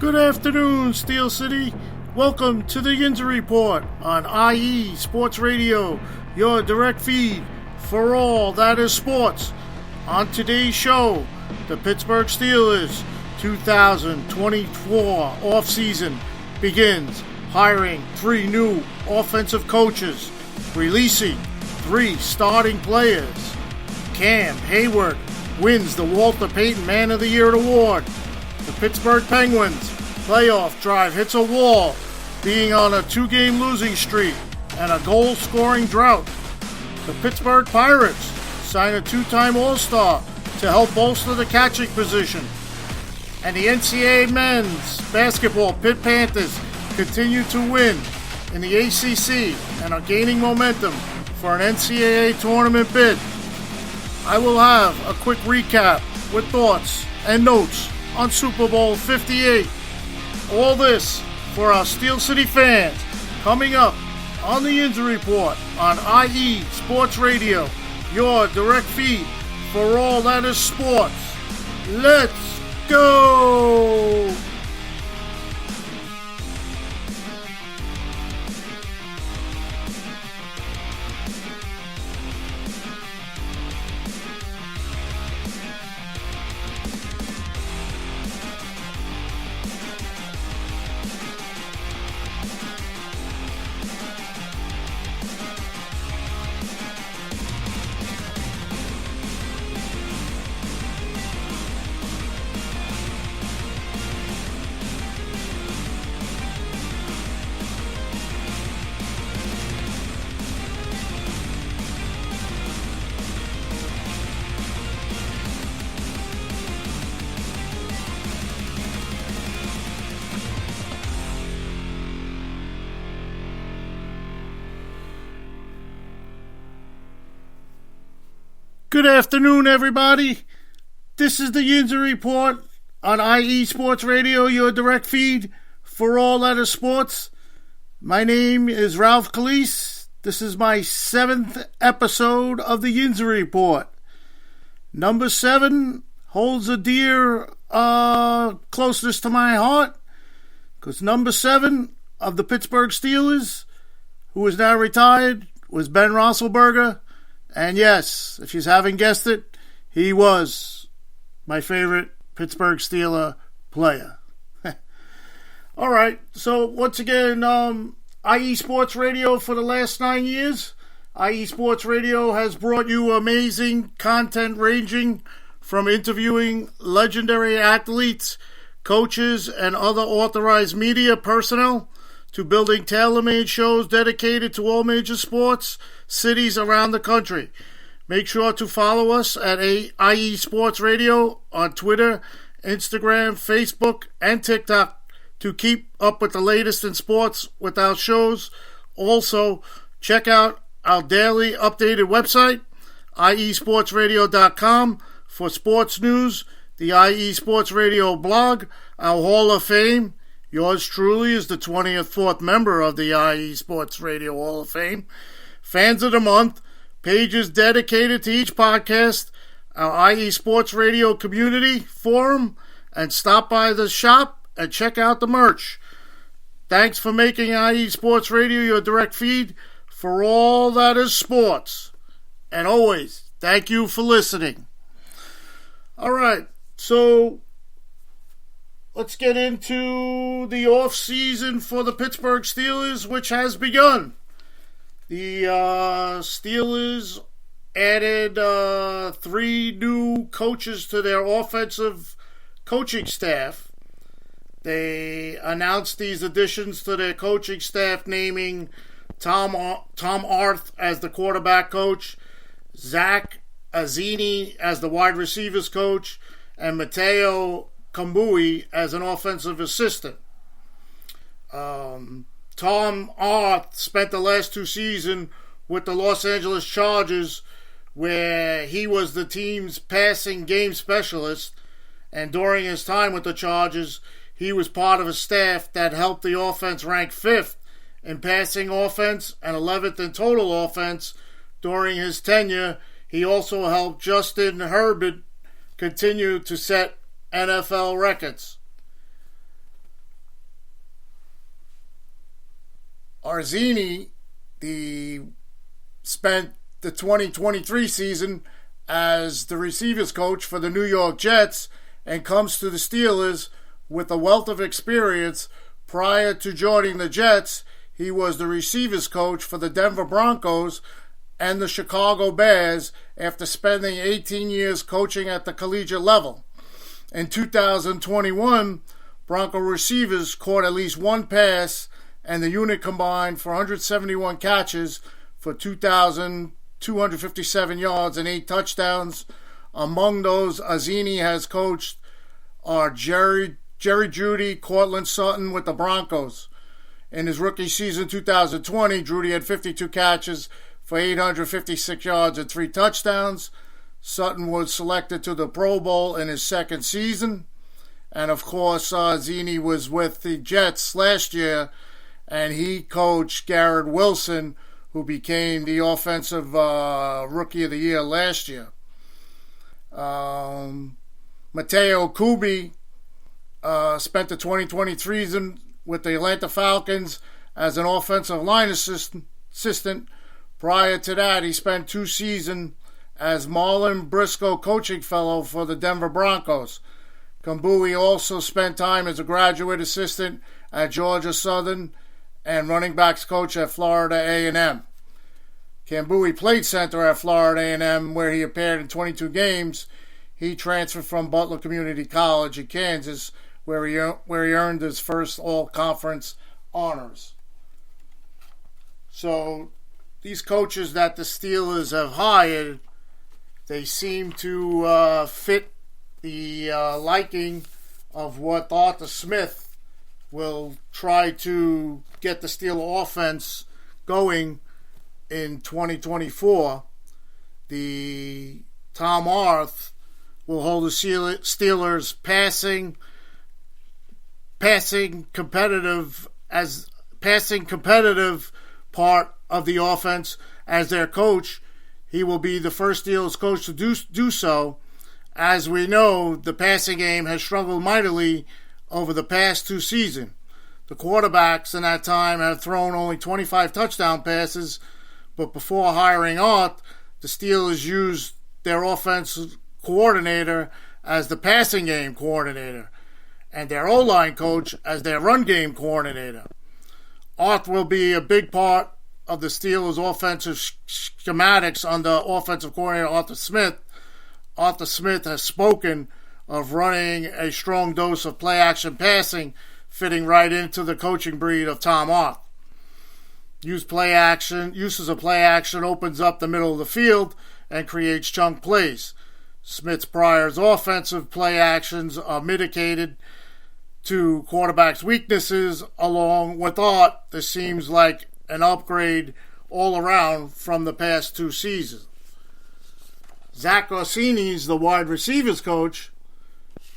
Good afternoon, Steel City. Welcome to the Yinzer Report on IE Sports Radio, your direct feed for all that is sports. On today's show, the Pittsburgh Steelers 2024 offseason begins, hiring 3 new offensive coaches, releasing 3 starting players. Cam Heyward wins the Walter Payton Man of the Year award. The Pittsburgh Penguins playoff drive hits a wall, being on a 2-game losing streak and a goal-scoring drought. The Pittsburgh Pirates sign a 2-time All-Star to help bolster the catching position. And the NCAA men's basketball Pitt Panthers continue to win in the ACC and are gaining momentum for an NCAA tournament bid. I will have a quick recap with thoughts and notes on Super Bowl 58. All this for our Steel City fans coming up on the Yinzer Report on IE Sports Radio, your direct feed for all that is sports. Let's go! Good afternoon, everybody. This is the Yinzer Report on IE Sports Radio, your direct feed for all that is sports. My name is Ralph Calise. This is my 7th episode of the Yinzer Report. Number 7 holds a dear closeness to my heart, because number 7 of the Pittsburgh Steelers, who is now retired, was Ben Roethlisberger. And yes, if you haven't guessed it, he was my favorite Pittsburgh Steeler player. All right, so once again, IE Sports Radio for the last 9 years. IE Sports Radio has brought you amazing content ranging from interviewing legendary athletes, coaches, and other authorized media personnel to building tailor-made shows dedicated to all major sports cities around the country. Make sure to follow us at IE Sports Radio on Twitter, Instagram, Facebook, and TikTok to keep up with the latest in sports with our shows. Also, check out our daily updated website, iesportsradio.com, for sports news, the IE Sports Radio blog, our Hall of Fame. Yours truly is the 24th member of the IE Sports Radio Hall of Fame. Fans of the Month, pages dedicated to each podcast, our IE Sports Radio community forum, and stop by the shop and check out the merch. Thanks for making IE Sports Radio your direct feed for all that is sports. And always, thank you for listening. All right, so let's get into the offseason for the Pittsburgh Steelers, which has begun. The Steelers added 3 new coaches to their offensive coaching staff. They announced these additions to their coaching staff, naming Tom Arth as the quarterback coach, Zach Azzini as the wide receivers coach, and Matteo Kambui as an offensive assistant. Tom Arth spent the last 2 seasons with the Los Angeles Chargers, where he was the team's passing game specialist, and during his time with the Chargers, he was part of a staff that helped the offense rank 5th in passing offense and 11th in total offense during his tenure. He also helped Justin Herbert continue to set NFL records. Arzini spent the 2023 season as the receivers coach for the New York Jets and comes to the Steelers with a wealth of experience. Prior to joining the Jets, he was the receivers coach for the Denver Broncos and the Chicago Bears after spending 18 years coaching at the collegiate level. In 2021, Bronco receivers caught at least one pass, and the unit combined for 171 catches for 2,257 yards and 8 touchdowns. Among those Arzini has coached are Jerry Jeudy, Cortland Sutton with the Broncos. In his rookie season 2020, Jeudy had 52 catches for 856 yards and 3 touchdowns. Sutton was selected to the Pro Bowl in his second season. And of course, Arzini was with the Jets last year, and he coached Garrett Wilson, who became the offensive rookie of the year last year. Mateo Kubi spent the 2023 season with the Atlanta Falcons as an offensive line assistant. Prior to that, he spent 2 seasons as Marlon Briscoe coaching fellow for the Denver Broncos. Kubi also spent time as a graduate assistant at Georgia Southern and running backs coach at Florida A&M. Kubi played center at Florida A&M, where he appeared in 22 games. He transferred from Butler Community College in Kansas, where he earned his first all-conference honors. So these coaches that the Steelers have hired, they seem to fit the liking of what Arthur Smith will try to get the Steeler offense going in 2024. The Tom Arth will hold the Steelers passing competitive part of the offense as their coach. He will be the first Steelers coach to do so. As we know, the passing game has struggled mightily over the past 2 seasons. The quarterbacks in that time have thrown only 25 touchdown passes, but before hiring Arth, the Steelers used their offensive coordinator as the passing game coordinator and their O-line coach as their run game coordinator. Arth will be a big part of the Steelers' offensive schematics under offensive coordinator Arthur Smith. Arthur Smith has spoken of running a strong dose of play-action passing, fitting right into the coaching breed of Tom Arth. Uses of play action opens up the middle of the field and creates chunk plays. Smith's prior offensive play actions are mitigated to quarterback's weaknesses. Along with Arth, this seems like an upgrade all around from the past 2 seasons. Zach Orsini's the wide receivers coach.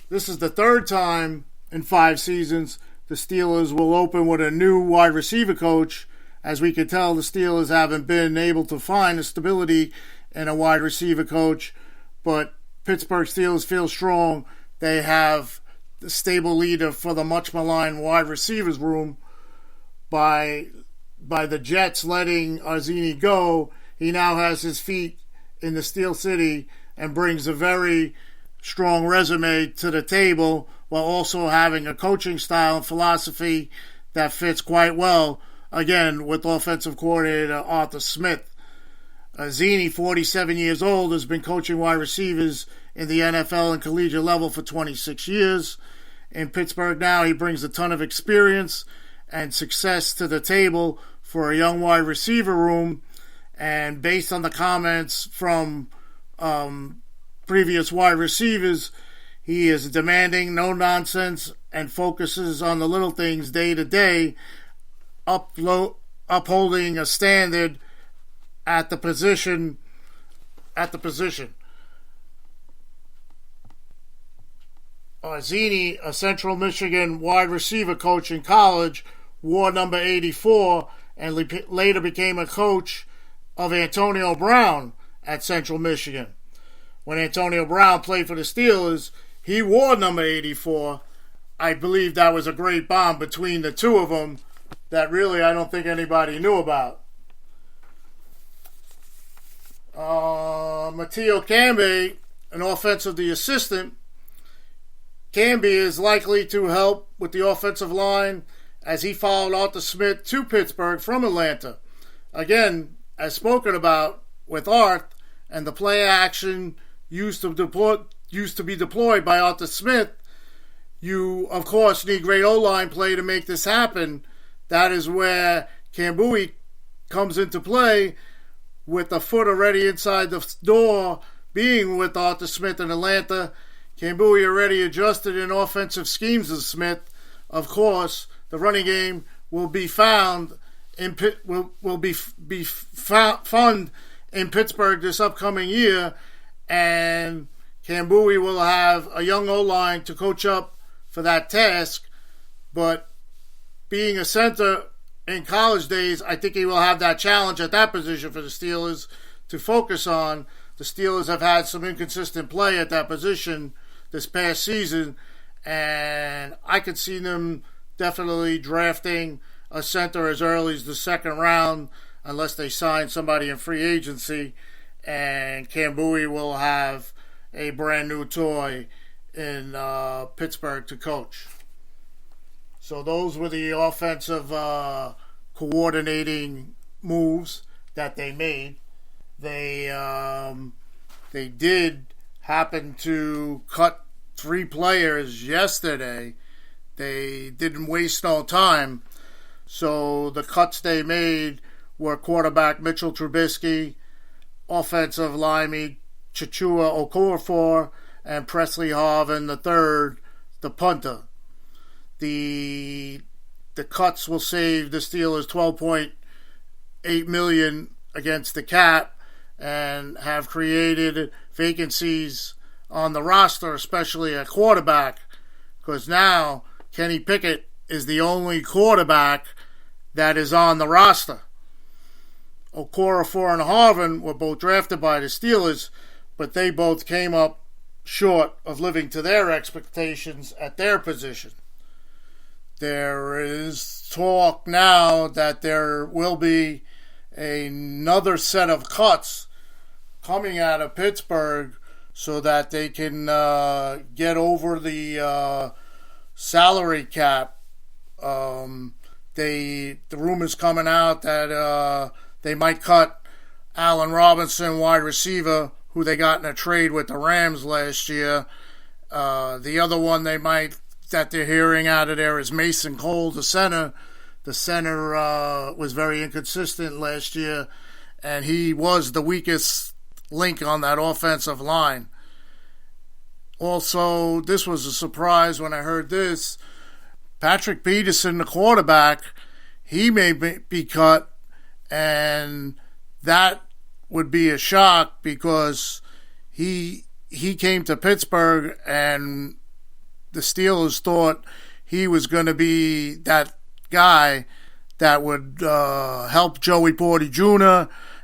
This is the 3rd time in 5 seasons the Steelers will open with a new wide receiver coach. As we can tell, the Steelers haven't been able to find the stability in a wide receiver coach, but Pittsburgh Steelers feel strong they have the stable leader for the much maligned wide receivers room. By the Jets letting Arzini go, he now has his feet in the Steel City and brings a very strong resume to the table, while also having a coaching style and philosophy that fits quite well, again, with offensive coordinator Arthur Smith. Arzini, 47 years old, has been coaching wide receivers in the NFL and collegiate level for 26 years. In Pittsburgh now, he brings a ton of experience and success to the table for a young wide receiver room. And based on the comments from previous wide receivers, he is demanding, no nonsense, and focuses on the little things day to day, upholding a standard at the position. Arzini, a Central Michigan wide receiver coach in college, wore number 84 and later became a coach of Antonio Brown at Central Michigan. When Antonio Brown played for the Steelers, he wore number 84. I believe that was a great bond between the two of them. that really I don't think anybody knew about. Matteo Camby, an offensive assistant. Camby is likely to help with the offensive line as he followed Arthur Smith to Pittsburgh from Atlanta. Again, as spoken about with Art and the play action used to be deployed by Arthur Smith, you, of course, need great O-line play to make this happen. That is where Camby comes into play with the foot already inside the door, being with Arthur Smith in Atlanta. Camby already adjusted in offensive schemes of Smith. Of course, the running game will be found in fun in Pittsburgh this upcoming year, and Camby will have a young O-line to coach up for that task. But being a center in college days, I think he will have that challenge at that position for the Steelers to focus on. The Steelers have had some inconsistent play at that position this past season, and I could see them definitely drafting a center as early as the second round unless they sign somebody in free agency, and Camby will have a brand new toy in Pittsburgh to coach. So those were the offensive coordinating moves that they made. They did happen to cut 3 players yesterday. They didn't waste no time. So the cuts they made were quarterback Mitchell Trubisky, offensive lineman Chichua Okorafor, and Presley Harvin III, the punter. The cuts will save the Steelers $12.8 million against the cap and have created vacancies on the roster, especially at quarterback, because now Kenny Pickett is the only quarterback that is on the roster. Okorafor and Harvin were both drafted by the Steelers, but they both came up short of living to their expectations at their position. There is talk now that there will be another set of cuts coming out of Pittsburgh so that they can get over the salary cap. The rumors coming out that they might cut Allen Robinson, wide receiver, who they got in a trade with the Rams last year. The other one that they're hearing out of there is Mason Cole, the center. The center was very inconsistent last year, and he was the weakest link on that offensive line. Also, this was a surprise when I heard this. Patrick Peterson, the quarterback, he may be cut, and that would be a shock because he came to Pittsburgh and the Steelers thought he was going to be that guy that would help Joey Porter Jr.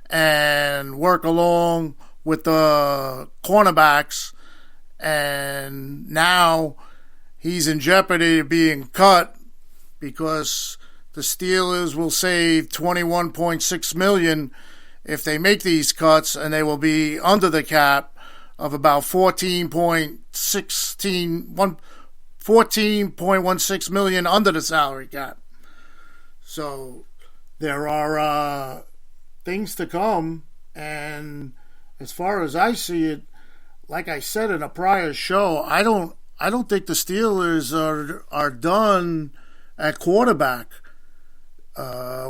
and work along with the cornerbacks, and now he's in jeopardy of being cut because the Steelers will save $21.6 million if they make these cuts, and they will be under the cap of about $14.16 million under the salary cap. So there are things to come, and as far as I see it, like I said in a prior show, I don't think the Steelers are done at quarterback.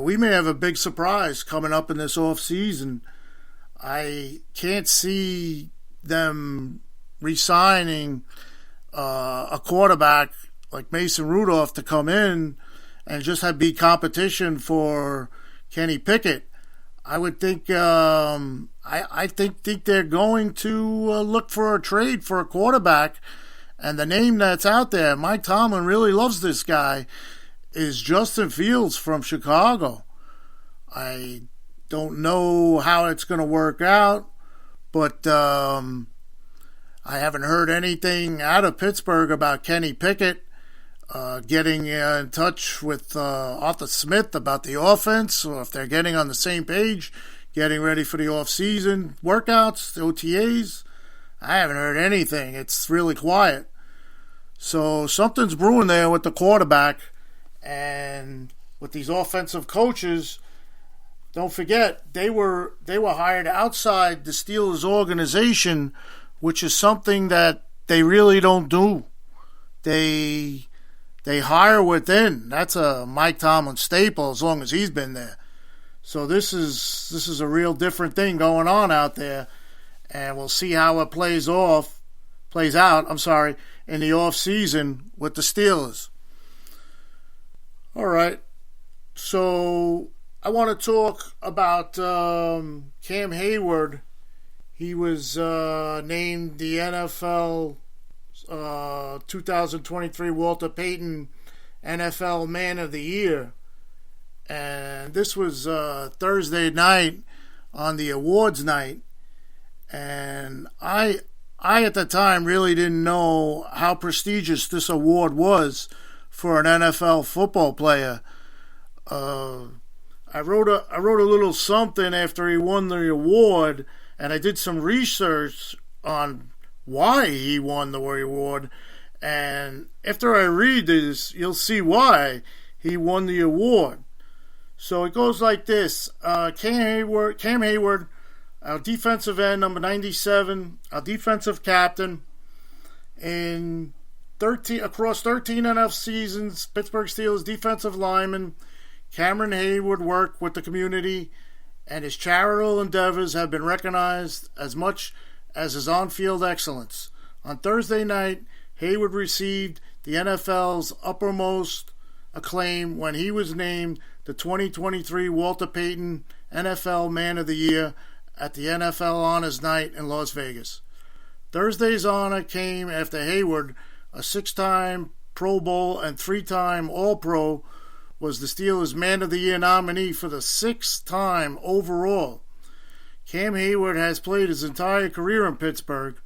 We may have a big surprise coming up in this offseason. I can't see them re-signing a quarterback like Mason Rudolph to come in and just be competition for Kenny Pickett. I would think I think they're going to look for a trade for a quarterback, and the name that's out there, Mike Tomlin really loves this guy, is Justin Fields from Chicago. I don't know how it's going to work out, but I haven't heard anything out of Pittsburgh about Kenny Pickett. getting in touch with Arthur Smith about the offense, or if they're getting on the same page, getting ready for the offseason workouts, the OTAs. I haven't heard anything. It's really quiet. So something's brewing there with the quarterback and with these offensive coaches. Don't forget, they were hired outside the Steelers organization, which is something that they really don't do. They hire within. That's a Mike Tomlin staple as long as he's been there. So this is a real different thing going on out there, and we'll see how it plays out, in the off season with the Steelers. All right. So I want to talk about Cam Heyward. He was named the NFL 2023 Walter Payton NFL Man of the Year. And this was Thursday night on the awards night. And I at the time really didn't know how prestigious this award was for an NFL football player. I wrote a little something after he won the award, and I did some research on why he won the award. And after I read this, you'll see why he won the award. So it goes like this. Cam Heyward, our defensive end, number 97, our defensive captain, across 13 NFL seasons, Pittsburgh Steelers defensive lineman, Cameron Heyward worked with the community, and his charitable endeavors have been recognized as much as his on-field excellence. On Thursday night, Heyward received the NFL's uppermost acclaim when he was named the 2023 Walter Payton NFL Man of the Year at the NFL Honors Night in Las Vegas. Thursday's honor came after Heyward, a 6-time Pro Bowl and 3-time All-Pro, was the Steelers' Man of the Year nominee for the 6th time overall. Cam Heyward has played his entire career in Pittsburgh.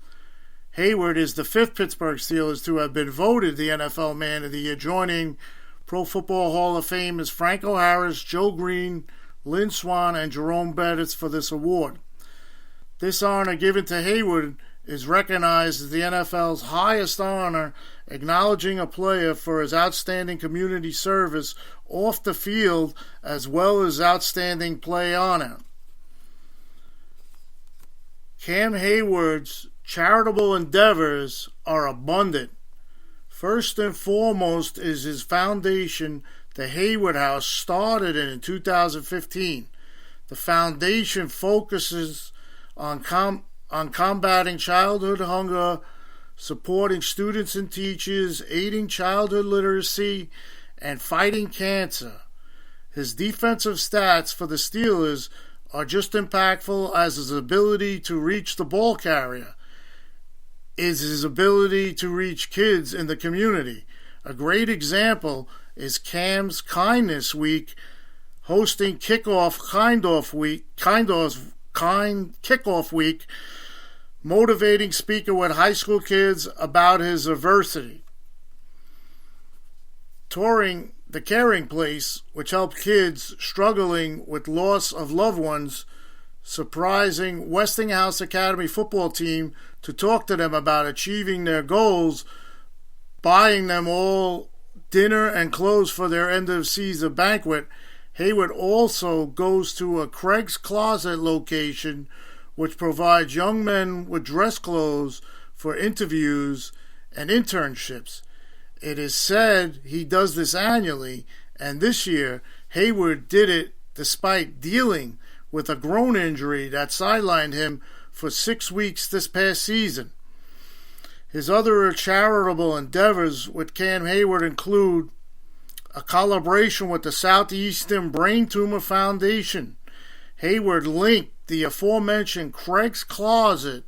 Heyward is the 5th Pittsburgh Steelers to have been voted the NFL Man of the Year, joining Pro Football Hall of Famers Franco Harris, Joe Green, Lynn Swann, and Jerome Bettis for this award. This honor given to Heyward is recognized as the NFL's highest honor, acknowledging a player for his outstanding community service off the field as well as outstanding play on it. Cam Heyward's charitable endeavors are abundant. First and foremost is his foundation, the Heyward House, started in 2015. The foundation focuses on combating childhood hunger, supporting students and teachers, aiding childhood literacy, and fighting cancer. His defensive stats for the Steelers are just impactful as his ability to reach the ball carrier is his ability to reach kids in the community. A great example is Cam's Kindness Week, hosting Kickoff Week, motivating speaker with high school kids about his adversity. Touring the Caring Place, which helped kids struggling with loss of loved ones, surprising Westinghouse Academy football team to talk to them about achieving their goals, buying them all dinner and clothes for their end-of-season banquet. Heyward also goes to a Craig's Closet location, which provides young men with dress clothes for interviews and internships. It is said he does this annually, and this year Heyward did it despite dealing with a groin injury that sidelined him for 6 weeks this past season. His other charitable endeavors with Cam Heyward include a collaboration with the Southeastern Brain Tumor Foundation. Heyward linked the aforementioned Craig's Closet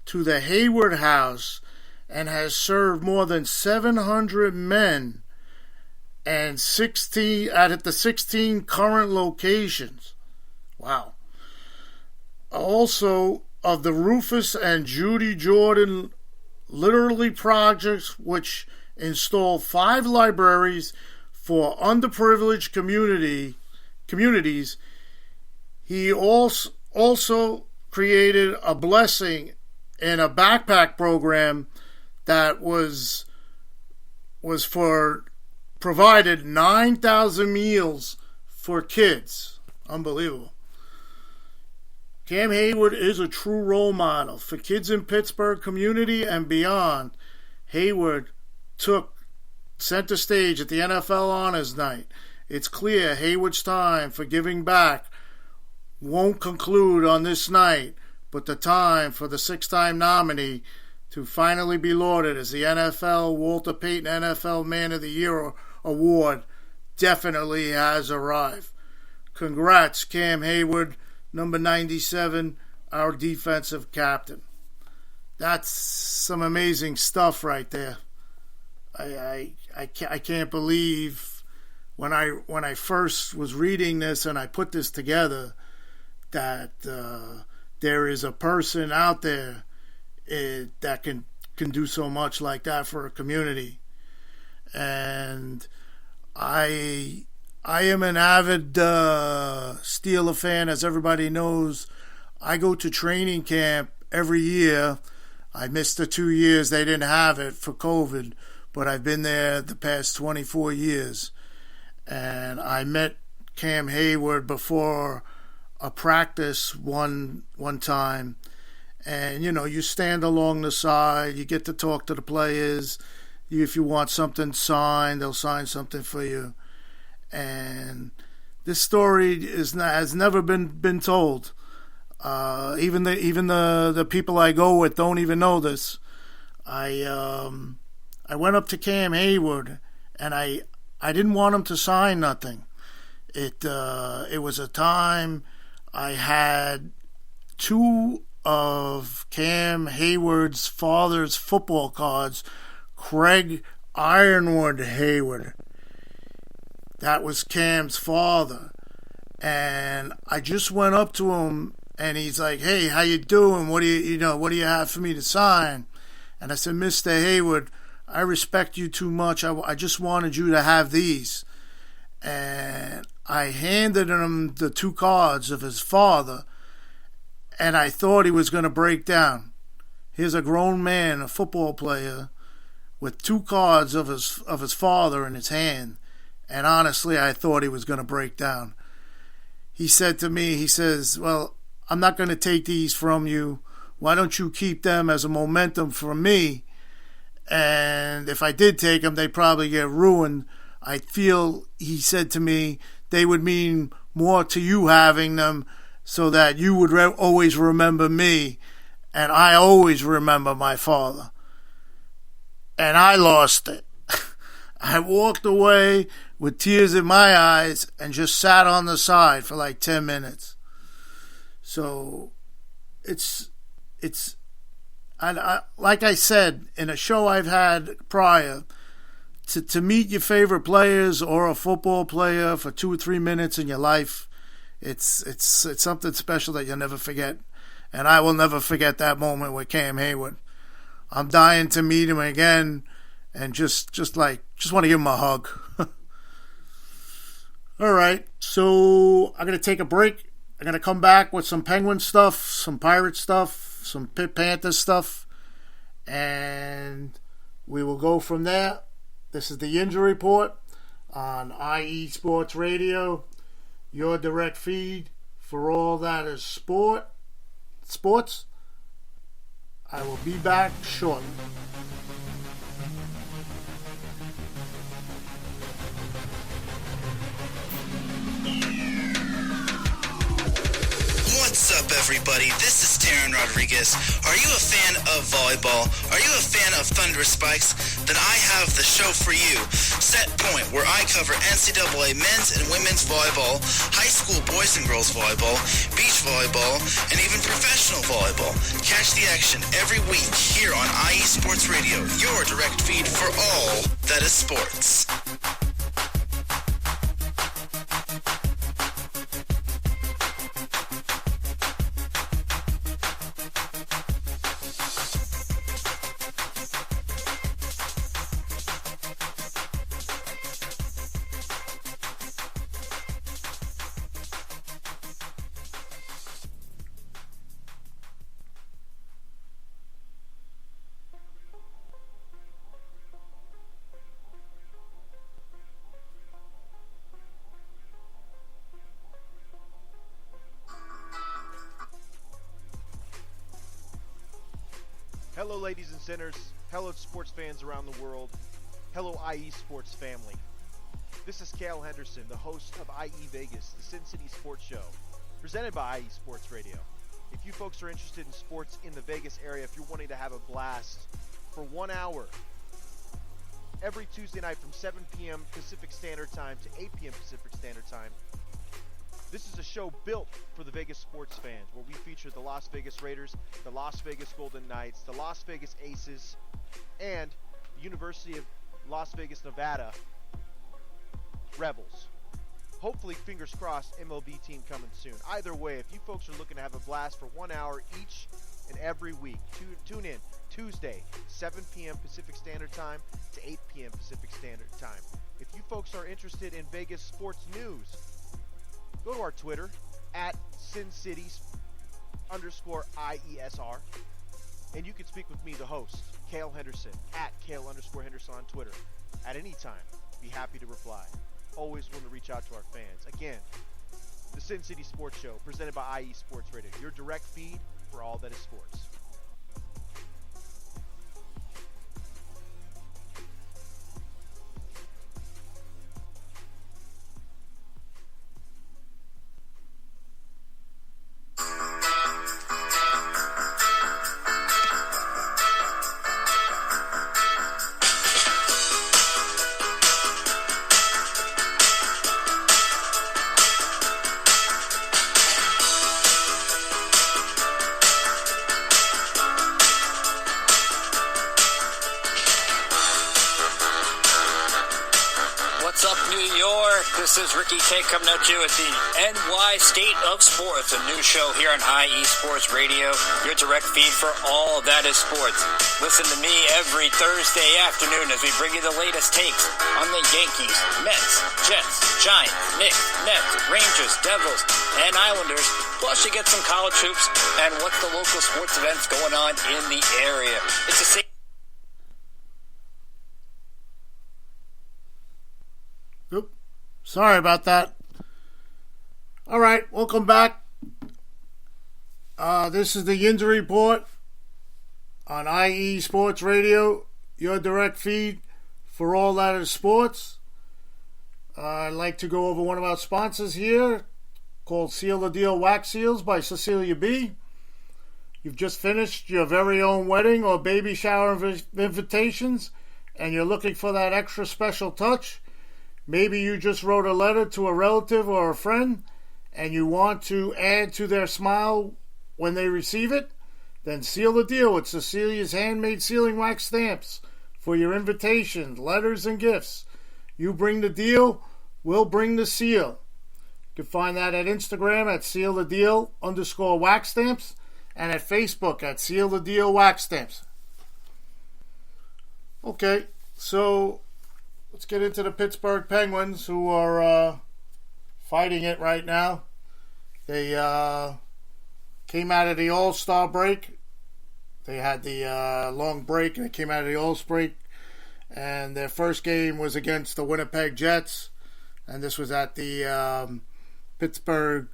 to the Heyward House and has served more than 700 men and 16 at the 16 current locations. Wow. Also, of the Rufus and Judy Jordan Literally projects, which installed 5 libraries for underprivileged communities. He also created a blessing in a backpack program that was for provided 9,000 meals for kids. Unbelievable. Cam Heyward is a true role model for kids in Pittsburgh community and beyond. Heyward took center stage at the NFL Honors Night. It's clear Heyward's time for giving back won't conclude on this night, but the time for the 6-time nominee to finally be lauded as the NFL Walter Payton NFL Man of the Year award definitely has arrived. Congrats, Cam Heyward, number 97, our defensive captain. That's some amazing stuff right there. I can't believe when I first was reading this and I put this together that there is a person out there that can do so much like that for a community. And I am an avid Steeler fan, as everybody knows. I go to training camp every year. I missed the 2 years they didn't have it for COVID, but I've been there the past 24 years. And I met Cam Heyward before a practice one time. And, you stand along the side. You get to talk to the players. If you want something signed, they'll sign something for you. And this story has never been told. Even the people I go with don't even know this. I went up to Cam Heyward, and I didn't want him to sign nothing. It was a time I had 2 of Cam Heyward's father's football cards, Craig Ironwood Heyward. That was Cam's father. And I just went up to him, and he's like, "Hey, how you doing? What do you have for me to sign?" And I said, "Mr. Heyward, I respect you too much. I just wanted you to have these." And I handed him the 2 cards of his father, and I thought he was going to break down. Here's a grown man, a football player, with 2 cards of his father in his hand. And honestly, I thought he was going to break down. He said to me, he says, "Well, I'm not going to take these from you. Why don't you keep them as a momentum for me? And if I did take them, they'd probably get ruined. I feel," he said to me, "they would mean more to you having them so that you would always remember me. And I always remember my father." And I lost it. I walked away with tears in my eyes and just sat on the side for like 10 minutes. So it's like I said in a show I've had prior, to meet your favorite players or a football player for 2 or 3 minutes in your life, it's something special that you'll never forget. And I will never forget that moment with Cam Heyward. I'm dying to meet him again and just want to give him a hug. All right, so I'm going to take a break. I'm going to come back with some Penguin stuff, some Pirate stuff, some Pitt Panthers stuff, and we will go from there. This is the Yinzer Report on IE Sports Radio, your direct feed for all that is sports. I will be back shortly. What's up, everybody? This is Taryn Rodriguez. Are you a fan of volleyball? Are you a fan of Thunder Spikes? Then I have the show for you. Set Point, where I cover NCAA men's and women's volleyball, high school boys and girls volleyball, beach volleyball, and even professional volleyball. Catch the action every week here on IE Sports Radio, your direct feed for all that is sports. Hello, ladies and sinners. Hello, sports fans around the world. Hello, IE Sports family. This is Cale Henderson, the host of IE Vegas, the Sin City Sports Show, presented by IE Sports Radio. If you folks are interested in sports in the Vegas area, if you're wanting to have a blast for 1 hour, every Tuesday night from 7 p.m. Pacific Standard Time to 8 p.m. Pacific Standard Time, this is a show built for the Vegas sports fans, where we feature the Las Vegas Raiders, the Las Vegas Golden Knights, the Las Vegas Aces, and the University of Las Vegas, Nevada Rebels. Hopefully, fingers crossed, MLB team coming soon. Either way, if you folks are looking to have a blast for 1 hour each and every week, tune in Tuesday, 7 p.m. Pacific Standard Time to 8 p.m. Pacific Standard Time. If you folks are interested in Vegas sports news, go to our Twitter, at SinCities_IESR, and you can speak with me, the host, Cale Henderson, at Cale_Henderson on Twitter. At any time, be happy to reply. Always want to reach out to our fans. Again, the Sin City Sports Show, presented by IE Sports Radio, your direct feed for all that is sports. This is Ricky K coming at you at the NY State of Sports, a new show here on IE Sports Radio, your direct feed for all that is sports. Listen to me every Thursday afternoon as we bring you the latest takes on the Yankees, Mets, Jets, Giants, Knicks, Nets, Rangers, Devils, and Islanders. Plus you get some college hoops and what's the local sports events going on in the area. It's a Sorry about that. All right, welcome back. This is the Yinzer Report on IE Sports Radio, your direct feed for all that is sports. I'd like to go over one of our sponsors here, called Seal the Deal Wax Seals by Cecilia B. You've just finished your very own wedding or baby shower invitations, and you're looking for that extra special touch. Maybe you just wrote a letter to a relative or a friend and you want to add to their smile when they receive it? Then seal the deal with Cecilia's handmade sealing wax stamps for your invitations, letters, and gifts. You bring the deal, we'll bring the seal. You can find that at Instagram at sealthedeal_wax stamps and at Facebook at Seal the Deal Wax Stamps. Okay, so let's get into the Pittsburgh Penguins, who are fighting it right now. They came out of the All-Star break. They had the long break, and they came out of the All-Star break. And their first game was against the Winnipeg Jets. And this was at the Pittsburgh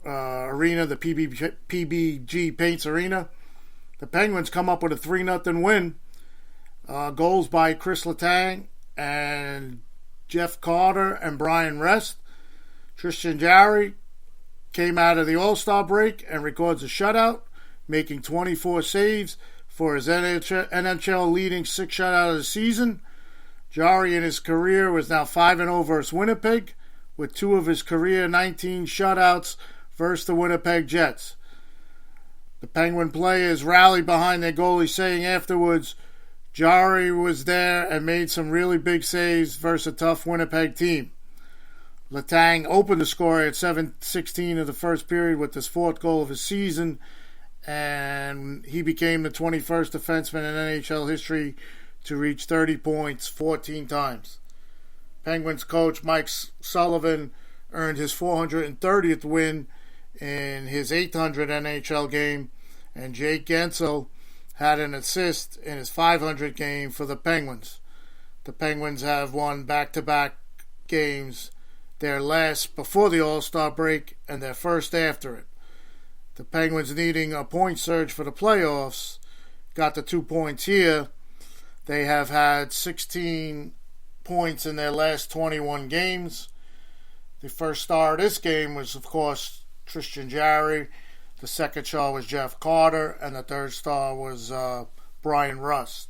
Arena, the PBG Paints Arena. The Penguins come up with a 3-0 win. Goals by Chris Letang and Jeff Carter and Brian Rest. Tristan Jarry came out of the All-Star break and records a shutout, making 24 saves for his NHL leading 6th shutout of the season. Jarry in his career was now 5-0 versus Winnipeg, with 2 of his career 19 shutouts versus the Winnipeg Jets. The Penguin players rallied behind their goalie, saying afterwards, Jarry was there and made some really big saves versus a tough Winnipeg team. Letang opened the score at 7:16 of the first period with his 4th goal of his season, and he became the 21st defenseman in NHL history to reach 30 points 14 times. Penguins coach Mike Sullivan earned his 430th win in his 800th NHL game, and Jake Gensel had an assist in his 500th game for the Penguins. The Penguins have won back-to-back games, their last before the All-Star break and their first after it. The Penguins, needing a point surge for the playoffs, got the 2 points here. They have had 16 points in their last 21 games. The first star of this game was, of course, Tristan Jarry. The second star was Jeff Carter. And the third star was Brian Rust.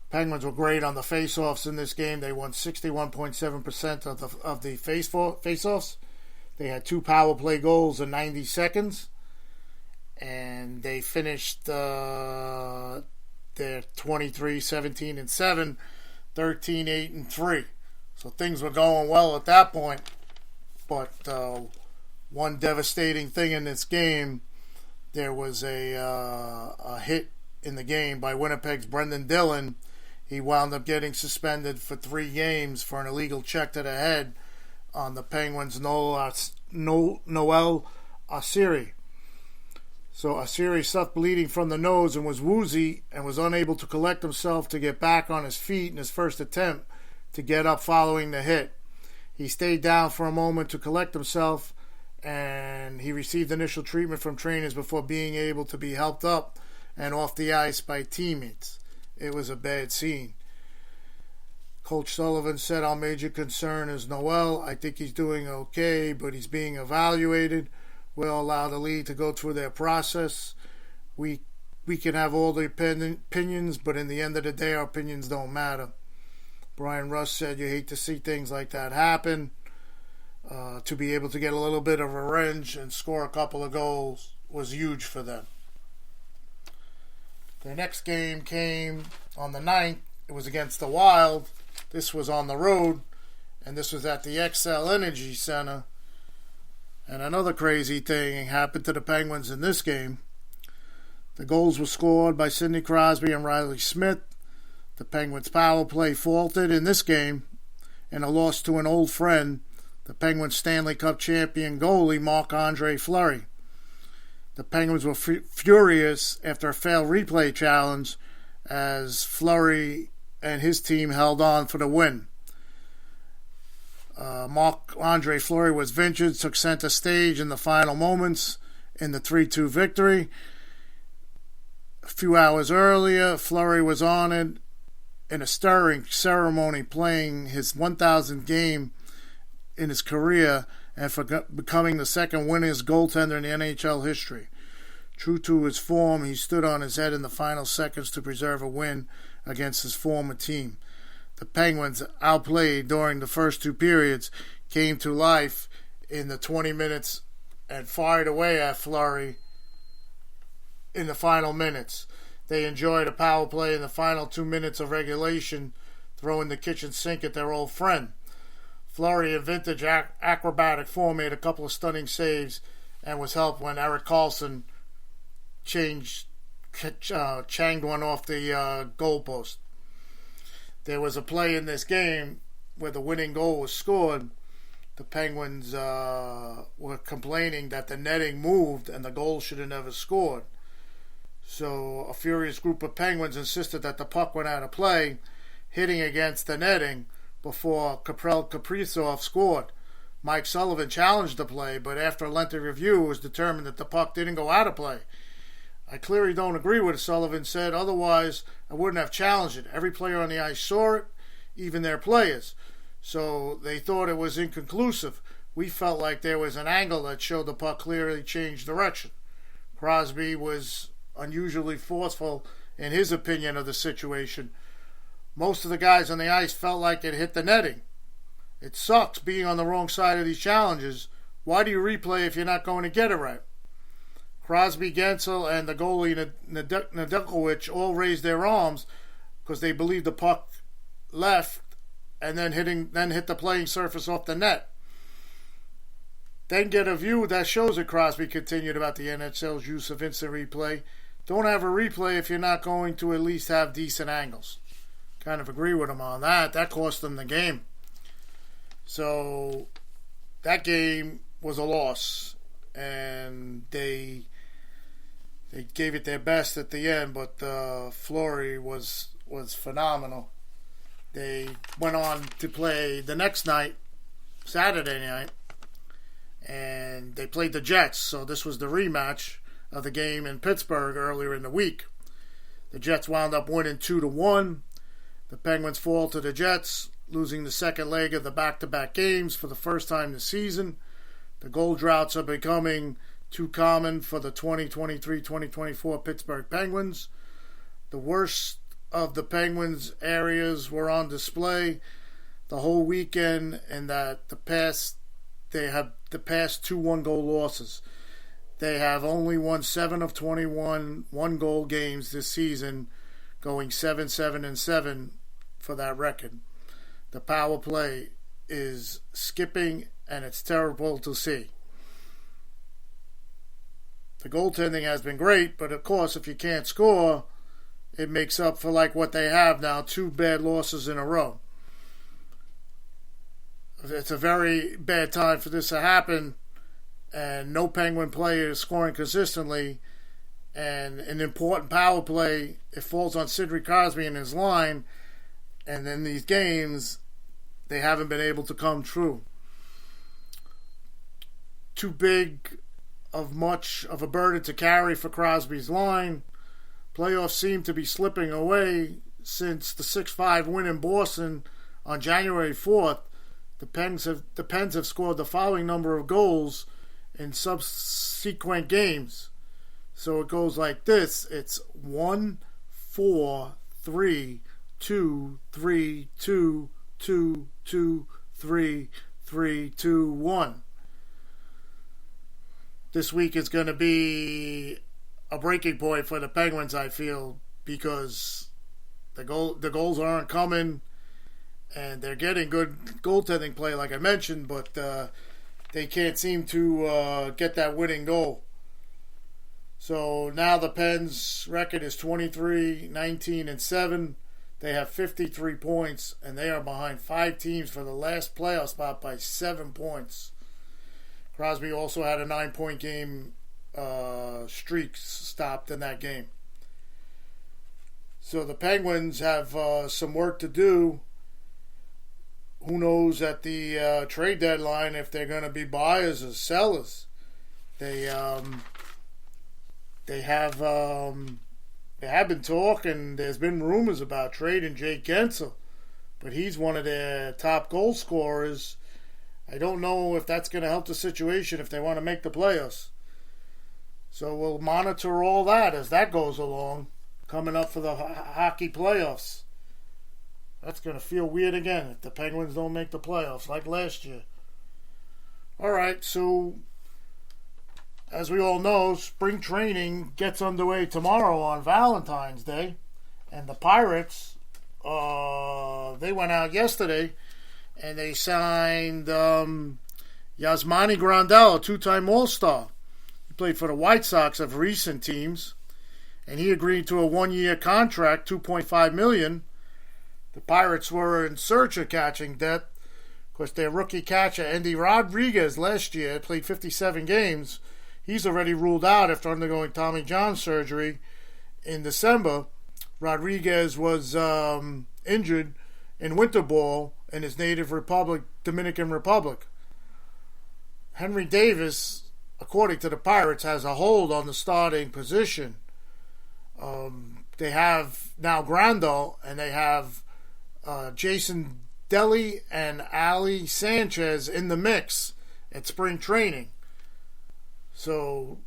Penguins were great on the faceoffs in this game. They won 61.7% of the faceoffs. They had 2 power play goals in 90 seconds. And they finished their 23-17-7, 13-8-3. So things were going well at that point. But one devastating thing in this game, there was a hit in the game by Winnipeg's Brendan Dillon. He wound up getting suspended for 3 games for an illegal check to the head on the Penguins' Noel Asiri. So Asiri suffered bleeding from the nose and was woozy and was unable to collect himself to get back on his feet in his first attempt to get up following the hit. He stayed down for a moment to collect himself, and he received initial treatment from trainers before being able to be helped up and off the ice by teammates. It was a bad scene. Coach Sullivan said, "Our major concern is Noel. I think he's doing okay, but he's being evaluated. We'll allow the league to go through their process. We can have all the opinions, but in the end of the day, our opinions don't matter." Brian Rust said, "You hate to see things like that happen. To be able to get a little bit of revenge and score a couple of goals was huge for them." The next game came on the 9th. It was against the Wild. This was on the road, and this was at the XL Energy Center. And another crazy thing happened to the Penguins in this game. The goals were scored by Sidney Crosby and Riley Smith. The Penguins' power play faltered in this game, and a loss to an old friend, the Penguins' Stanley Cup champion goalie Marc-Andre Fleury. The Penguins were furious after a failed replay challenge as Fleury and his team held on for the win. Marc-Andre Fleury was ventured, took center stage in the final moments in the 3-2 victory. A few hours earlier, Fleury was honored in a stirring ceremony, playing his 1,000th game in his career and for becoming the second winningest goaltender in the NHL history. True to his form, he stood on his head in the final seconds to preserve a win against his former team. The Penguins, outplayed during the first 2 periods, came to life in the 20 minutes and fired away at Fleury in the final minutes. They enjoyed a power play in the final 2 minutes of regulation, throwing the kitchen sink at their old friend. Fleury, in vintage acrobatic form, made a couple of stunning saves and was helped when Erik Karlsson changed one off the goalpost. There was a play in this game where the winning goal was scored. The Penguins were complaining that the netting moved and the goal should have never scored. So a furious group of Penguins insisted that the puck went out of play, hitting against the netting before Kaprizov scored. Mike Sullivan challenged the play, but after a lengthy review, it was determined that the puck didn't go out of play. I clearly don't agree with what Sullivan said, otherwise I wouldn't have challenged it. Every player on the ice saw it, even their players. So they thought it was inconclusive. We felt like there was an angle that showed the puck clearly changed direction. Crosby was unusually forceful in his opinion of the situation. Most of the guys on the ice felt like it hit the netting. It sucks being on the wrong side of these challenges. Why do you replay if you're not going to get it right? Crosby, Gensel, and the goalie Nedeljkovic all raised their arms because they believed the puck left and then hit the playing surface off the net. Then get a view that shows it, Crosby continued about the NHL's use of instant replay. Don't have a replay if you're not going to at least have decent angles. Kind of agree with him on that. That cost them the game. So that game was a loss, and they gave it their best at the end, but Fleury was phenomenal. They went on to play the next night, Saturday night, and they played the Jets. So this was the rematch of the game in Pittsburgh earlier in the week. The Jets wound up winning 2-1. The Penguins fall to the Jets, losing the second leg of the back-to-back games for the first time this season. The goal droughts are becoming too common for the 2023-2024 Pittsburgh Penguins. The worst of the Penguins' areas were on display the whole weekend, and that they have the past 2 one-goal losses. They have only won 7 of 21 one-goal games this season, going 7-7-7 for that record. The power play is skipping, and it's terrible to see. The goaltending has been great, but of course, if you can't score, it makes up for like what they have now, 2 bad losses in a row. It's a very bad time for this to happen, and no Penguin player is scoring consistently, and an important power play, it falls on Sidney Crosby and his line, and in these games, they haven't been able to come true. Too big of much of a burden to carry for Crosby's line. Playoffs seem to be slipping away since the 6-5 win in Boston on January 4th. The Pens have scored the following number of goals in subsequent games. So it goes like this. It's 1, 4, 3, 2, 3, 2, 2, 2, 3, 3, 2, 1. This week is going to be a breaking point for the Penguins, I feel, because the goals aren't coming, and they're getting good goaltending play, like I mentioned, but they can't seem to get that winning goal. So now the Pens' record is 23-19-7. They have 53 points, and they are behind 5 teams for the last playoff spot by 7 points. Crosby also had a 9-point game streak stopped in that game. So the Penguins have some work to do. Who knows at the trade deadline if they're going to be buyers or sellers. They have been talking. There's been rumors about trading Jake Gensel, but he's one of their top goal scorers. I don't know if that's going to help the situation if they want to make the playoffs. So we'll monitor all that as that goes along, coming up for the hockey playoffs. That's going to feel weird again if the Penguins don't make the playoffs like last year. All right, so as we all know, spring training gets underway tomorrow on Valentine's Day. And the Pirates, they went out yesterday and they signed Yasmani Grandal, a 2-time All-Star. He played for the White Sox of recent teams, and he agreed to a 1-year contract, $2.5 million. The Pirates were in search of catching depth. Of course, their rookie catcher, Andy Rodriguez, last year played 57 games. He's already ruled out after undergoing Tommy John surgery in December. Rodriguez was injured in winter ball in his native republic, Dominican Republic. Henry Davis, according to the Pirates, has a hold on the starting position. They have now Grandal, and they have Jason Deli and Ali Sanchez in the mix at spring training. So,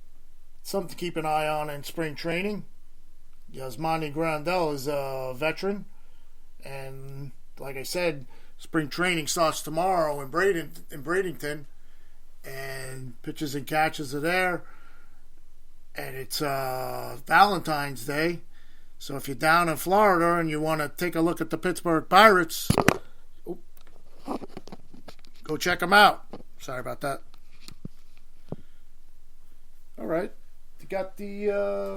something to keep an eye on in spring training. Yasmani Grandal is a veteran, and like I said, spring training starts tomorrow in Bradenton, and pitches and catches are there, and it's Valentine's Day. So if you're down in Florida and you want to take a look at the Pittsburgh Pirates, go check them out. Sorry about that. All right, you got the.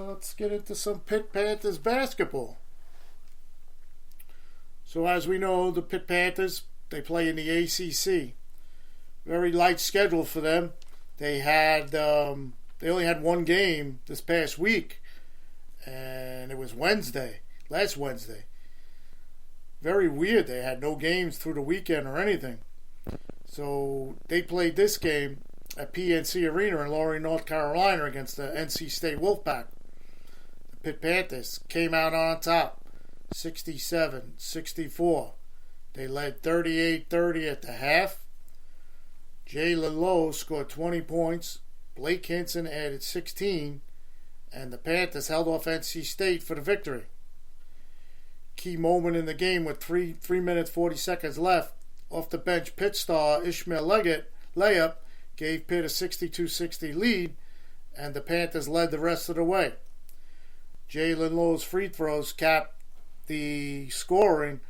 Let's get into some Pitt Panthers basketball. So as we know, the Pitt Panthers, they play in the ACC. Very light schedule for them. They only had one game this past week, and it was last Wednesday. Very weird. They had no games through the weekend or anything. So they played this game at PNC Arena in Lawrence, North Carolina against the NC State Wolfpack. The Pitt Panthers came out on top, 67-64. They led 38-30 at the half. Jalen Lowe scored 20 points. Blake Hinson added 16. And the Panthers held off NC State for the victory. Key moment in the game with 3 minutes 40 seconds left. Off the bench, Pitt star Ishmael Leggett layup gave Pitt a 62-60 lead, and the Panthers led the rest of the way. Jalen Lowe's free throws capped the scoring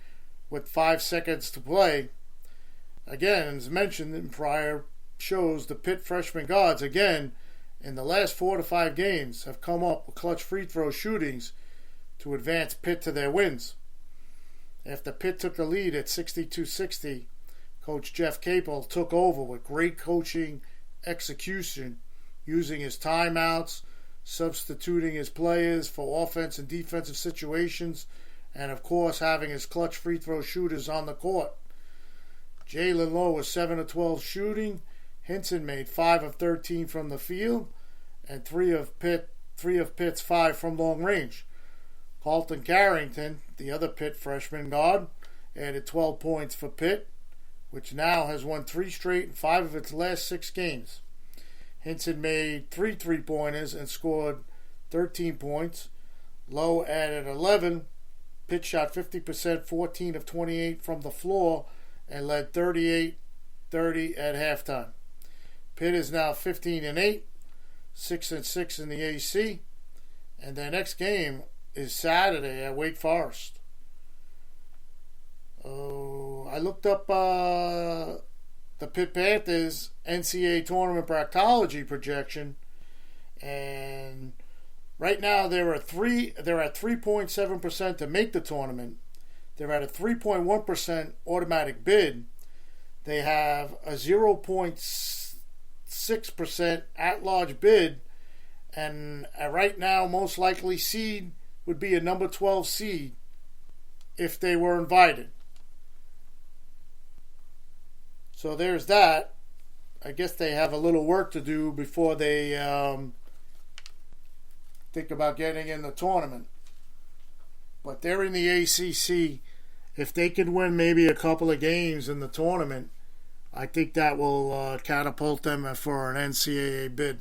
with 5 seconds to play. Again, as mentioned in prior shows, the Pitt freshman guards, again, in the last 4 to 5 games, have come up with clutch free throw shootings to advance Pitt to their wins. After Pitt took the lead at 62-60, Coach Jeff Capel took over with great coaching execution, using his timeouts, substituting his players for offense and defensive situations, and of course having his clutch free throw shooters on the court. Jalen Lowe was 7 of 12 shooting. Hinson made 5 of 13 from the field, and 3 of Pitt's 5 from long range. Carlton Carrington, the other Pitt freshman guard, added 12 points for Pitt, which now has won 3 straight in 5 of its last 6 games. Hinson made 3 3-pointers and scored 13 points. Lowe added 11. Pitt shot 50%, 14 of 28 from the floor, and led 38-30 at halftime. Pitt is now 15-8, 6-6 in the AC, and their next game is Saturday at Wake Forest. I looked up the Pitt Panthers NCAA tournament bracketology projection, and right now they're at 3.7% to make the tournament. They're at a 3.1% automatic bid. They have a 0.6% at-large bid, and right now most likely seed would be a number 12 seed if they were invited. So there's that. I guess they have a little work to do before they think about getting in the tournament. But they're in the ACC. If they can win maybe a couple of games in the tournament, I think that will catapult them for an NCAA bid.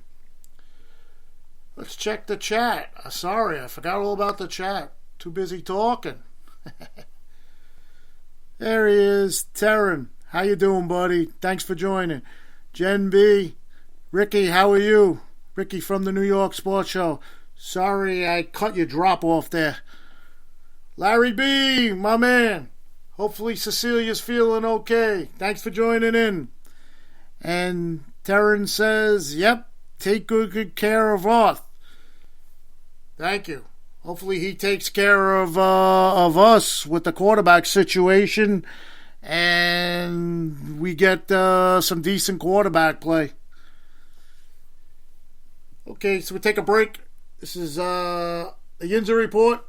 Let's check the chat. Sorry, I forgot all about the chat. Too busy talking. There he is, Terran. How you doing, buddy? Thanks for joining. Jen B. Ricky, how are you? Ricky from the New York Sports Show. Sorry I cut your drop off there. Larry B., my man. Hopefully Cecilia's feeling okay. Thanks for joining in. And Terran says, yep, take good care of Roth. Thank you. Hopefully he takes care of us with the quarterback situation, and we get some decent quarterback play. Okay, so we take a break. This is the Yinzer Report,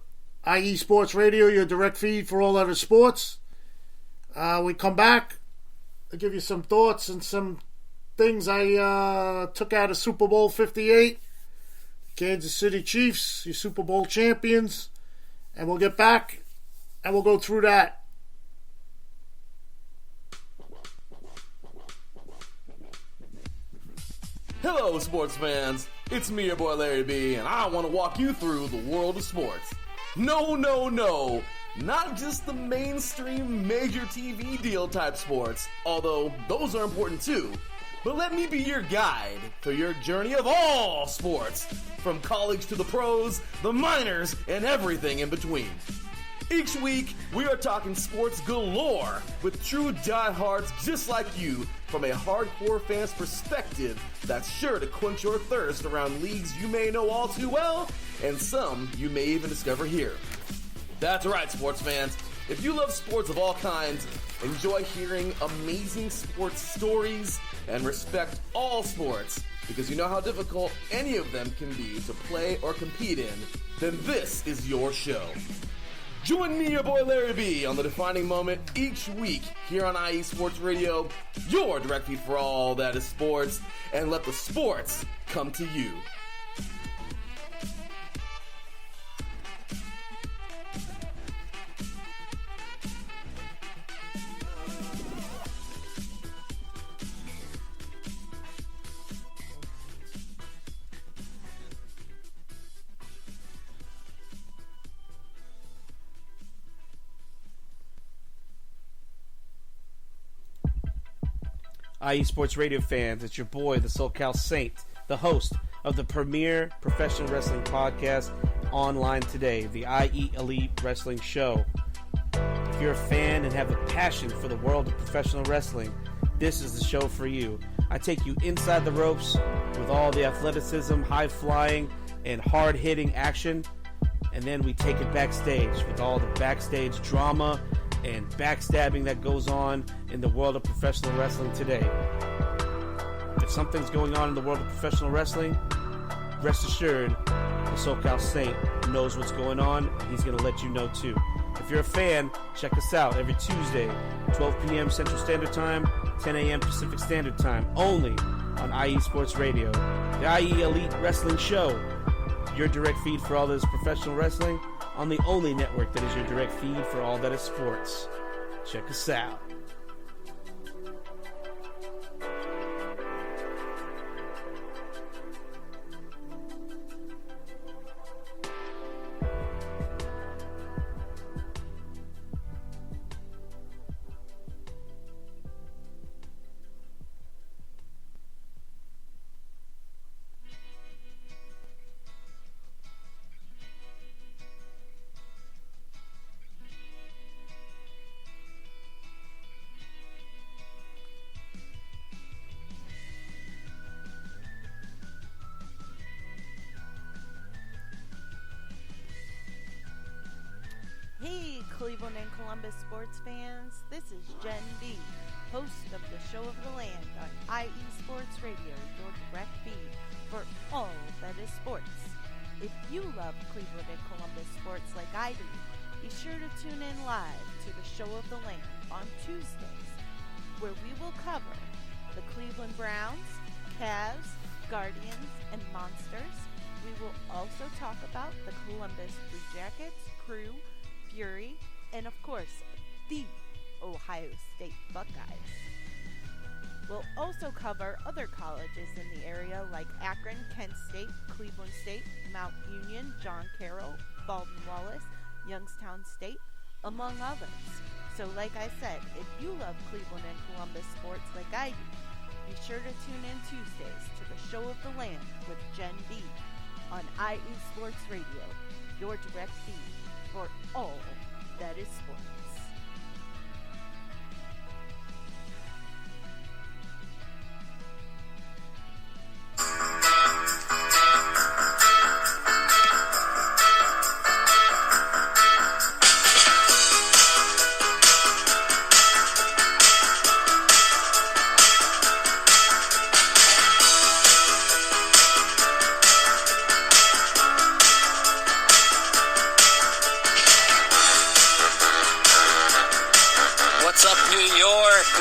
IE Sports Radio, your direct feed for all other sports. We come back. I'll give you some thoughts and some things I took out of Super Bowl 58. Kansas City Chiefs, your Super Bowl champions. And we'll get back and we'll go through that. Hello, sports fans. It's me, your boy Larry B, and I want to walk you through the world of sports. No. Not just the mainstream major TV deal type sports, although those are important too. But let me be your guide through your journey of all sports, from college to the pros, the minors, and everything in between. Each week, we are talking sports galore with true diehards just like you from a hardcore fan's perspective that's sure to quench your thirst around leagues you may know all too well and some you may even discover here. That's right, sports fans. If you love sports of all kinds, enjoy hearing amazing sports stories, and respect all sports because you know how difficult any of them can be to play or compete in, then this is your show. Join me, your boy Larry B, on the defining moment each week here on IE Sports Radio, your direct feed for all that is sports, and let the sports come to you. IE Sports Radio fans? It's your boy, the SoCal Saint, the host of the premier professional wrestling podcast online today, the IE Elite Wrestling Show. If you're a fan and have a passion for the world of professional wrestling, this is the show for you. I take you inside the ropes with all the athleticism, high-flying, and hard-hitting action, and then we take it backstage with all the backstage drama and backstabbing that goes on in the world of professional wrestling today. If something's going on in the world of professional wrestling, rest assured, the SoCal Saint knows what's going on, and he's going to let you know too. If you're a fan, check us out every Tuesday, 12 p.m. Central Standard Time, 10 a.m. Pacific Standard Time, only on IE Sports Radio. The IE Elite Wrestling Show, your direct feed for all that is professional wrestling, on the only network that is your direct feed for all that is sports. Check us out. Hey, Cleveland and Columbus sports fans, this is Jen B, host of the Show of the Land on IE Sports Radio, your direct feed for all that is sports. If you love Cleveland and Columbus sports like I do, be sure to tune in live to the Show of the Land on Tuesdays, where we will cover the Cleveland Browns, Cavs, Guardians, and Monsters. We will also talk about the Columbus Blue Jackets, Crew, Fury, and of course, the Ohio State Buckeyes. We'll also cover other colleges in the area like Akron, Kent State, Cleveland State, Mount Union, John Carroll, Baldwin Wallace, Youngstown State, among others. So like I said, if you love Cleveland and Columbus sports like I do, be sure to tune in Tuesdays to the Show of the Land with Jen B on IE Sports Radio, your direct feed for all that is sports.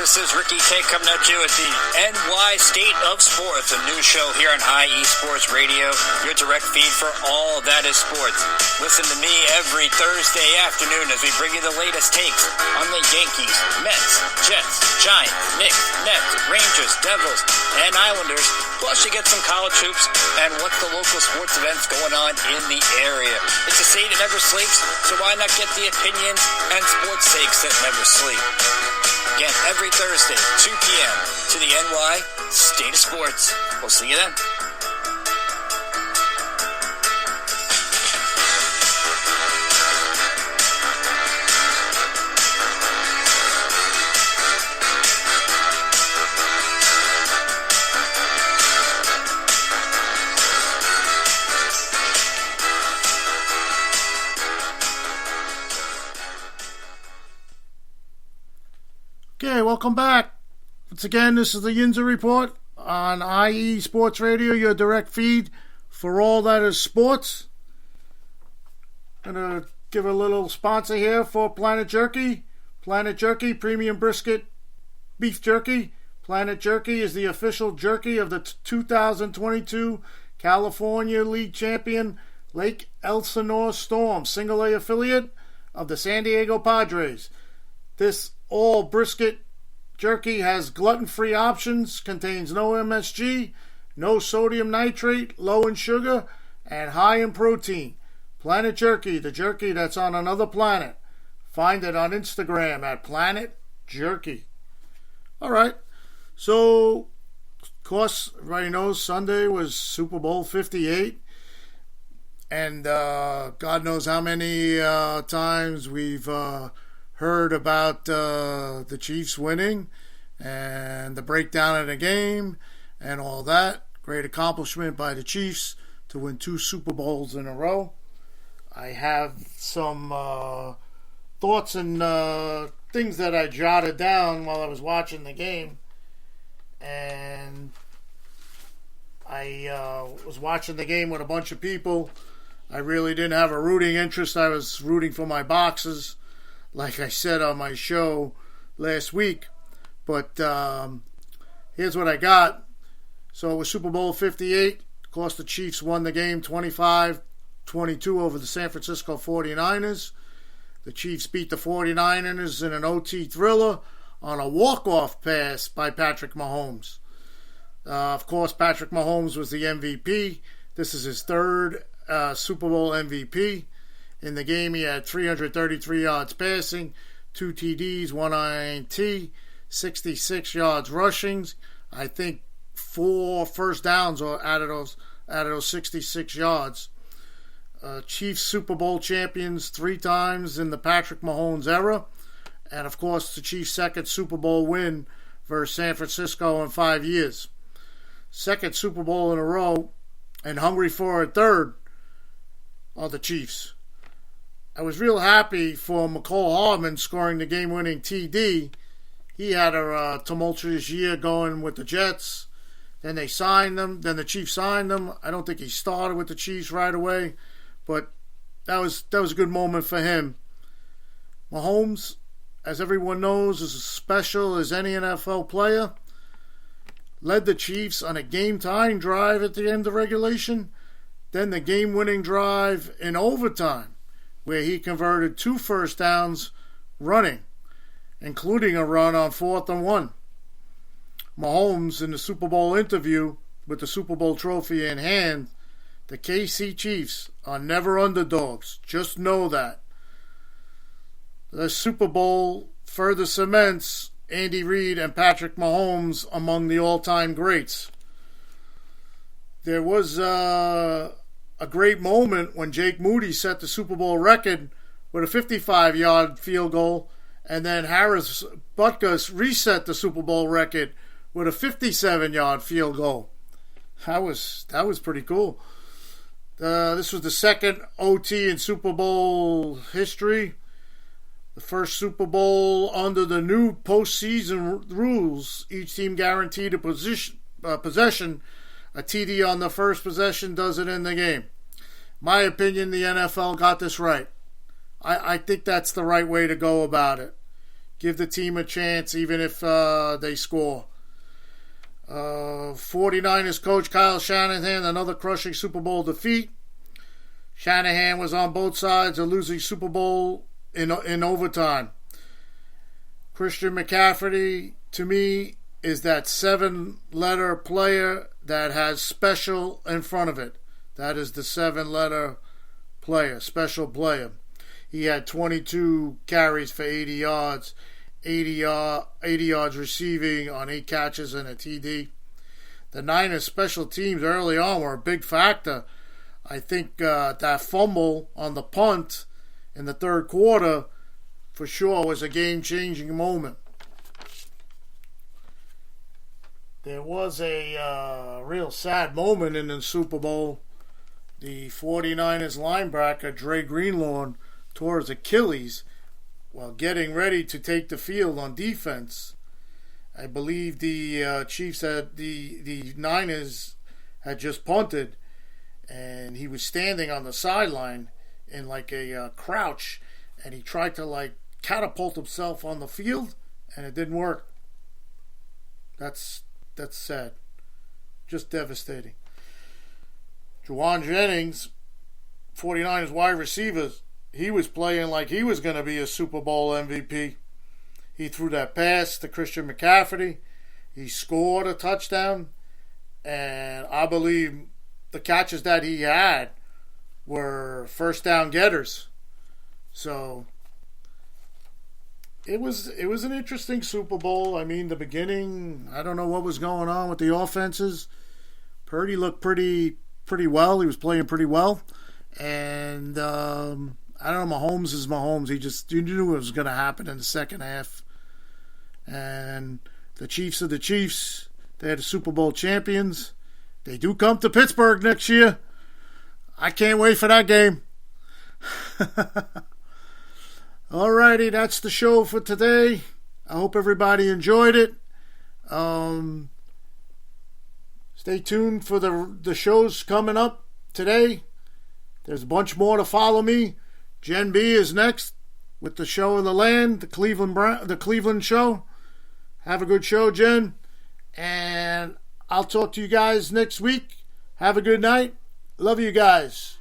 This is Ricky K coming at you at the NY State of Sports, a new show here on IE Sports Radio, your direct feed for all that is sports. Listen to me every Thursday afternoon as we bring you the latest takes on the Yankees, Mets, Jets, Giants, Knicks, Nets, Rangers, Devils, and Islanders. Plus you get some college hoops and what's the local sports events going on in the area. It's a state that never sleeps, so why not get the opinions and sports takes that never sleep? Again, every Thursday, 2 p.m. to the NY State of Sports. We'll see you then. Okay, welcome back. Once again, this is the Yinzer Report on IE Sports Radio, your direct feed for all that is sports. I'm going to give a little sponsor here for Planet Jerky. Planet Jerky, premium brisket beef jerky. Planet Jerky is the official jerky of the 2022 California League champion Lake Elsinore Storm, single A affiliate of the San Diego Padres. This all brisket jerky has gluten-free options, contains no MSG, no sodium nitrate, low in sugar, and high in protein. Planet Jerky, the jerky that's on another planet. Find it on Instagram at Planet Jerky. All right, So, of course, everybody knows Sunday was Super Bowl 58. And God knows how many times we've heard about the Chiefs winning and the breakdown of the game and all that. Great accomplishment by the Chiefs to win 2 Super Bowls in a row. I have some thoughts and things that I jotted down while I was watching the game. And I was watching the game with a bunch of people. I really didn't have a rooting interest. I was rooting for my boxes, like I said on my show last week. But here's what I got. So it was Super Bowl 58. Of course, the Chiefs won the game 25-22 over the San Francisco 49ers. The Chiefs beat the 49ers in an OT thriller on a walk-off pass by Patrick Mahomes. Of course, Patrick Mahomes was the MVP. This is his third Super Bowl MVP. In the game, he had 333 yards passing, 2 TDs, 1 INT, 66 yards rushing. I think 4 first downs out of those 66 yards. Chiefs Super Bowl champions 3 times in the Patrick Mahomes era. And, of course, the Chiefs' second Super Bowl win versus San Francisco in 5 years. Second Super Bowl in a row, and hungry for a third are the Chiefs. I was real happy for McCall Hardman scoring the game-winning TD. He had a tumultuous year going with the Jets. Then they signed him. Then the Chiefs signed him. I don't think he started with the Chiefs right away, but that was a good moment for him. Mahomes, as everyone knows, is as special as any NFL player. Led the Chiefs on a game-tying drive at the end of regulation, then the game-winning drive in overtime, where he converted 2 first downs running, including a run on 4th and 1. Mahomes, in the Super Bowl interview with the Super Bowl trophy in hand, the KC Chiefs are never underdogs. Just know that. The Super Bowl further cements Andy Reid and Patrick Mahomes among the all-time greats. There was a great moment when Jake Moody set the Super Bowl record with a 55-yard field goal, and then Harris Butkus reset the Super Bowl record with a 57-yard field goal. That was pretty cool. This was the second OT in Super Bowl history. The first Super Bowl under the new postseason rules. Each team guaranteed a possession. A TD on the first possession does it in the game. My opinion, the NFL got this right. I think that's the right way to go about it. Give the team a chance even if they score. 49ers coach Kyle Shanahan, another crushing Super Bowl defeat. Shanahan was on both sides of losing Super Bowl in overtime. Christian McCaffrey, to me, is that 7-letter player that has special in front of it. That is the 7-letter player, special player. He had 22 carries for 80 yards, 80 yards receiving on 8 catches and a TD. The Niners special teams early on were a big factor. I think that fumble on the punt in the third quarter, for sure, was a game-changing moment. There was a real sad moment in the Super Bowl. The 49ers linebacker, Dre Greenlaw, tore his Achilles while getting ready to take the field on defense. I believe the Chiefs had the Niners had just punted, and he was standing on the sideline in like a crouch, and he tried to catapult himself on the field, and it didn't work. That's sad. Just devastating. Juwan Jennings, 49ers wide receiver, he was playing like he was going to be a Super Bowl MVP. He threw that pass to Christian McCaffrey. He scored a touchdown, and I believe the catches that he had were first down getters. So it was an interesting Super Bowl. I mean, the beginning, I don't know what was going on with the offenses. Purdy looked pretty well. He was playing pretty well. And I don't know, Mahomes is Mahomes. You knew it was going to happen in the second half. And the Chiefs are the Chiefs. They're the Super Bowl champions. They do come to Pittsburgh next year. I can't wait for that game. Alrighty, that's the show for today. I hope everybody enjoyed it. Stay tuned for the shows coming up today. There's a bunch more to follow me. Jen B is next with the show of the land, the Cleveland show. Have a good show, Jen. And I'll talk to you guys next week. Have a good night. Love you guys.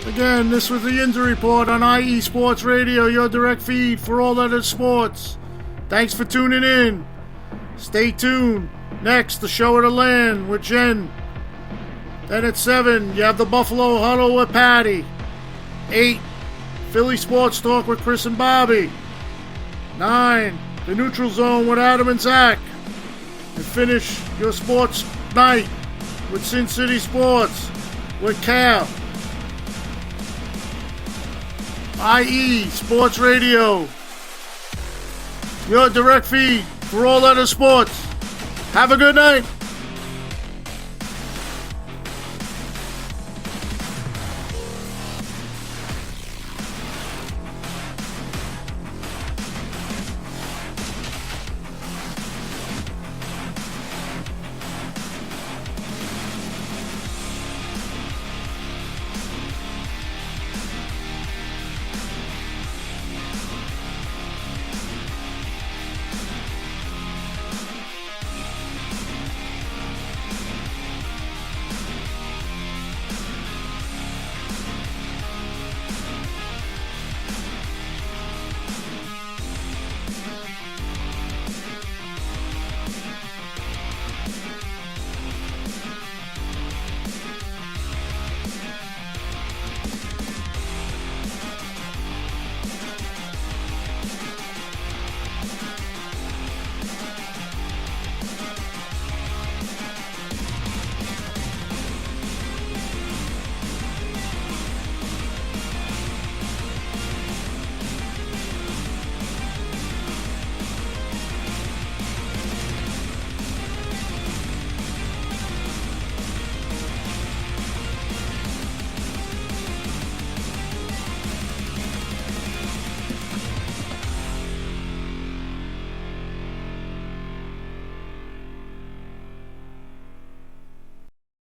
Again, this was the Yinzer Report on IE Sports Radio, your direct feed for all that is sports. Thanks for tuning in. Stay tuned. Next, the show of the land with Jen. Then at 7, you have the Buffalo Huddle with Patty. 8, Philly Sports Talk with Chris and Bobby. 9, the Neutral Zone with Adam and Zach. And finish your sports night with Sin City Sports with Cal. IE Sports Radio, your direct feed for all other sports. Have a good night.